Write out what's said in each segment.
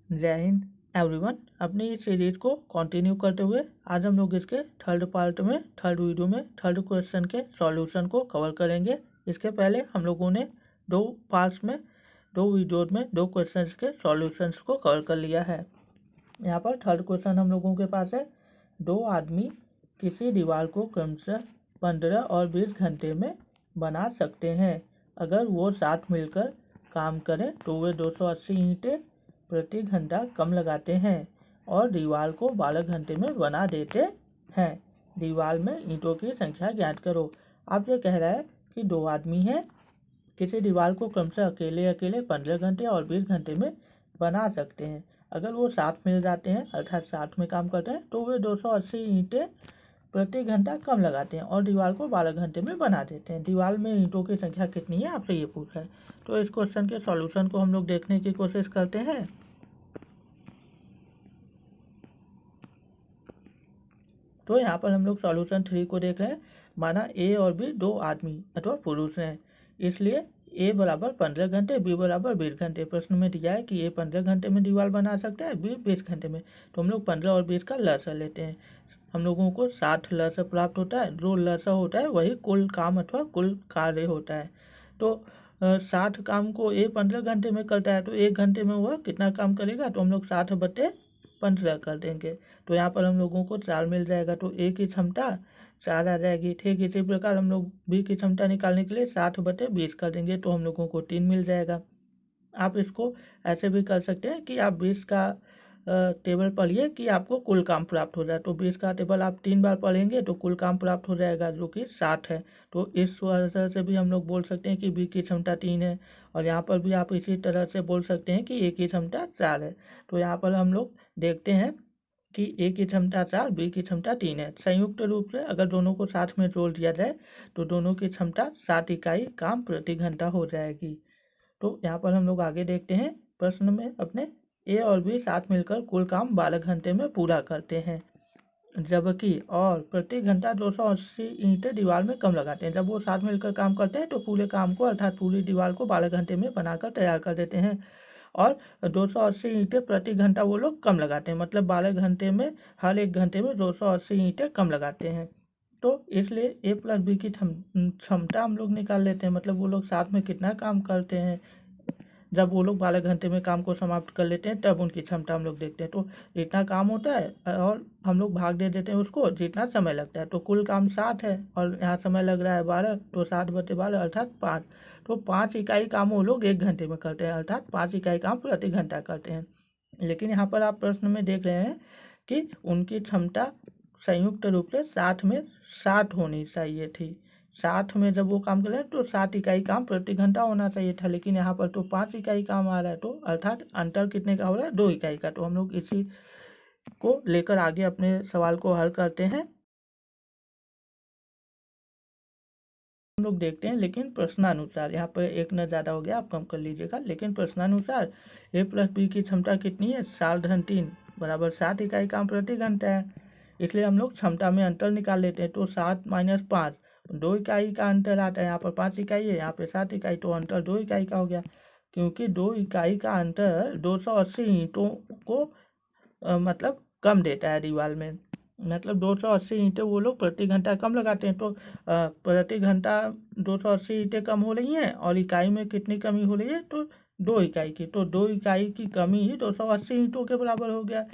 जय हिंद एवरीवन। अपनी इस सीरीज को कंटिन्यू करते हुए आज हम लोग इसके थर्ड पार्ट में थर्ड वीडियो में थर्ड क्वेश्चन के सॉल्यूशन को कवर करेंगे। इसके पहले हम लोगों ने दो पार्ट्स में दो वीडियोज में दो क्वेश्चंस के सॉल्यूशंस को कवर कर लिया है। यहाँ पर थर्ड क्वेश्चन हम लोगों के पास है, दो आदमी किसी दीवार को क्रमशः 15 और 20 घंटे में बना सकते हैं। अगर वो साथ मिलकर काम करें तो वे 280 ईंटें प्रति घंटा कम लगाते हैं और दीवार को 12 घंटे में बना देते हैं। दीवार में ईंटों की संख्या ज्ञात करो। आप ये कह रहा है कि दो आदमी हैं, किसी दीवार को क्रमशः अकेले अकेले 15 घंटे और 20 घंटे में बना सकते हैं। अगर वो साथ मिल जाते हैं अर्थात साथ में काम करते हैं तो वे 280 ईंटें प्रति घंटा कम लगाते हैं और दीवार को 12 घंटे में बना देते हैं। दीवार में ईंटों की संख्या कितनी है, आपसे ये पूछा है। तो इस क्वेश्चन के सॉल्यूशन को हम लोग देखने की कोशिश करते हैं। तो यहाँ पर हम लोग सॉल्यूशन 3 को देख रहे हैं। माना ए और बी दो आदमी अथवा पुरुष हैं, इसलिए ए बराबर 15 घंटे, बी बराबर 20 घंटे। प्रश्न में दिया है कि ए 15 घंटे में दीवार बना सकता है, बी 20 घंटे में। तो हम लोग 15 और 20 का लसा लेते हैं। हम लोगों को 60 लसा प्राप्त होता है। जो लसा होता है वही कुल काम अथवा कुल कार्य होता है। तो 60 काम को ए 15 घंटे में करता है तो 1 घंटे में वह कितना काम करेगा, तो हम लोग 60/15 कर देंगे। तो यहाँ पर हम लोगों को 4 मिल जाएगा, तो ए की क्षमता 4 आ जाएगी। ठीक इसी प्रकार हम लोग बी की क्षमता निकालने के लिए 60/20 कर देंगे, तो हम लोगों को 3 मिल जाएगा। आप इसको ऐसे भी कर सकते हैं कि आप 20 का टेबल पढ़िए कि आपको कुल काम प्राप्त हो जाए। तो 20 का टेबल आप 3 बार पढ़ेंगे तो कुल काम प्राप्त हो जाएगा, जो कि 60 है। तो इस वजह से भी हम लोग बोल सकते हैं कि बी की क्षमता 3 है। और यहाँ पर भी आप इसी तरह से बोल सकते हैं कि ए की क्षमता 4 है। तो यहाँ पर हम लोग देखते हैं कि ए की क्षमता 4, बी की क्षमता 3 है। संयुक्त रूप से अगर दोनों को साथ में जोड़ दिया जाए तो दोनों की क्षमता 7 इकाई काम प्रति घंटा हो जाएगी। तो यहाँ पर हम लोग आगे देखते हैं। प्रश्न में अपने ए और बी साथ मिलकर कुल काम 12 घंटे में पूरा करते हैं, जबकि और प्रति घंटा 280 ईंटें दीवार में कम लगाते हैं। जब वो साथ मिलकर काम करते हैं तो पूरे काम को अर्थात पूरी दीवार को 12 घंटे में बनाकर तैयार कर देते हैं और 280 ईंटें प्रति घंटा वो लोग कम लगाते हैं। मतलब 12 घंटे में हर एक घंटे में 280 ईंटें कम लगाते हैं। तो इसलिए ए प्लस बी की क्षमता हम लोग निकाल लेते हैं। मतलब वो लोग साथ में कितना काम करते हैं। जब वो लोग 12 घंटे में काम को समाप्त कर लेते हैं तब उनकी क्षमता हम लोग देखते हैं। तो इतना काम होता है और हम लोग भाग दे देते हैं उसको जितना समय लगता है। तो कुल काम 7 है और यहाँ समय लग रहा है 12, तो 7/12 अर्थात 5। तो 5 इकाई काम वो लोग 1 घंटे में करते हैं, अर्थात 5 इकाई काम प्रति घंटा करते हैं। लेकिन यहाँ पर आप प्रश्न में देख रहे हैं कि उनकी क्षमता संयुक्त रूप से 60 में 60 होनी चाहिए थी। 60 में जब वो काम कर रहे हैं तो 7 इकाई काम प्रति घंटा होना चाहिए था, लेकिन यहाँ पर तो 5 इकाई काम आ रहा है। तो अर्थात अंतर कितने का हो रहा है, 2 इकाई का। तो हम लोग इसी को लेकर आगे अपने सवाल को हल करते हैं। हम लोग देखते हैं, लेकिन प्रश्नानुसार यहाँ पर एक न ज़्यादा हो गया, आप कम कर लीजिएगा। लेकिन प्रश्नानुसार ए प्लस बी की क्षमता कितनी है, 7-3 बराबर 7 इकाई काम प्रति घंटा है। इसलिए हम लोग क्षमता में अंतर निकाल लेते हैं। तो 7 - 5 2 इकाई का अंतर आता है। यहाँ पर 5 इकाई है, यहाँ पे 7 इकाई, तो अंतर 2 इकाई का हो गया। क्योंकि 2 इकाई का अंतर 280 ईंटों को मतलब कम देता है दीवार में। मतलब 280 ईंटें वो लोग प्रति घंटा कम लगाते हैं। तो प्रति घंटा 280 ईंटें कम हो रही हैं और इकाई में कितनी कमी हो रही है, तो 2 इकाई की। तो 2 इकाई की कमी ही 280 ईंटों के बराबर हो गया।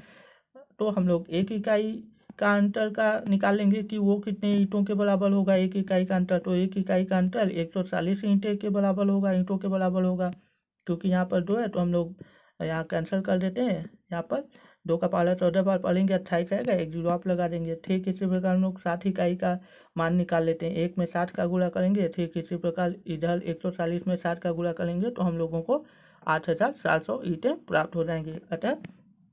तो हम लोग 1 इकाई का अंतर का निकालेंगे कि वो कितने ईंटों के बराबर होगा। 1 इकाई का अंतर, तो 1 इकाई का अंतर 140 ईंटें के बराबर होगा, ईंटों के बराबर होगा। क्योंकि यहाँ पर 2 है तो हम लोग यहाँ कैंसिल कर देते हैं। यहाँ पर 2 का पाला 14 बार पढ़ेंगे, 28 रहेगा, 1 जीरो आप लगा देंगे। ठीक इसी प्रकार हम लोग 60 इकाई का मान निकाल लेते हैं। 1 में 60 का गुणा करेंगे, ठीक इसी प्रकार इधर 140 में 60 का गुणा करेंगे तो हम लोगों को 8700 ईंटें प्राप्त हो जाएंगी। अतः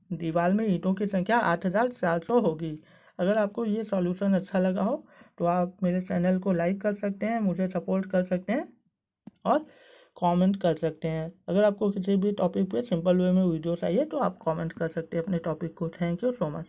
दीवार में ईंटों की संख्या 8400 होगी। अगर आपको ये सॉल्यूशन अच्छा लगा हो तो आप मेरे चैनल को लाइक कर सकते हैं, मुझे सपोर्ट कर सकते हैं और कमेंट कर सकते हैं। अगर आपको किसी भी टॉपिक पे सिंपल वे में वीडियो चाहिए तो आप कमेंट कर सकते हैं अपने टॉपिक को। Thank you so much.